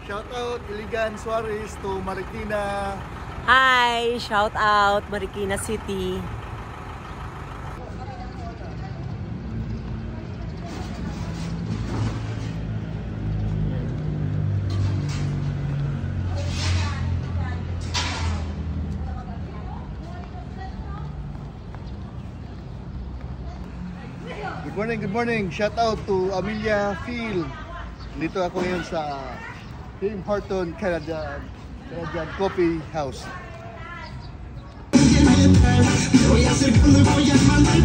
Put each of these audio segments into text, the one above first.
Shout out Iligan Suarez to Marikina. Hi! Shout out Marikina City. Good morning. Shout out to Amelia Phil. Dito ako ngayon sa Tim Horton Canadian Coffee House. Voy acercando y voy a mandar.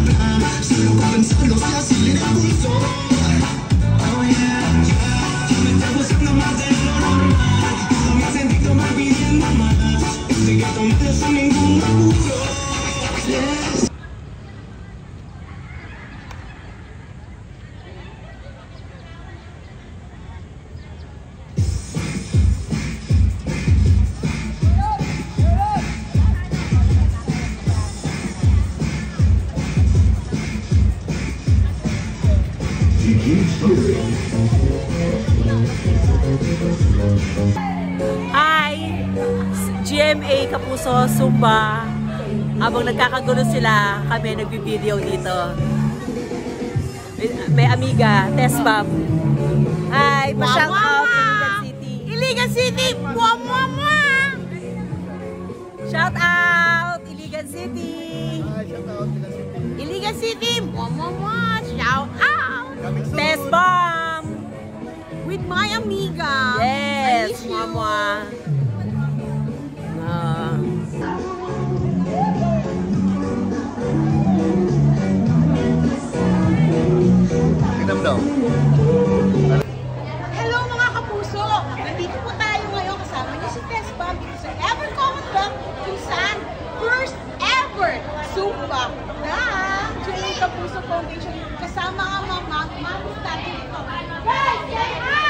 Solo con pensarlo se acelera el pulso. Oh yeah, ya me está gustando más de lo normal. Todo mi sentido me pidiendo más. Este gato me deja ningún apuro. Yes. Hi! GMA Kapuso, Zumba. Habang nagkakagulo sila, kami nagbibideo dito. May amiga, Tesbam. Hi! Pa-shout out Iligan City. Iligan City! Mwa! Shout out Iligan City! Hi, shout out Iligan City! Mwa! Shout out! Tesbam! With my amiga. Yes! Mwa! Tingnan daw. Hello mga kapuso! Nandito po tayo ngayon kasama niyo si Tesbam sa Ever Commonwealth kung saan first ever Zumba na GMA Kapuso Foundation kasama ang mga mami natin ito. Guys, say hi!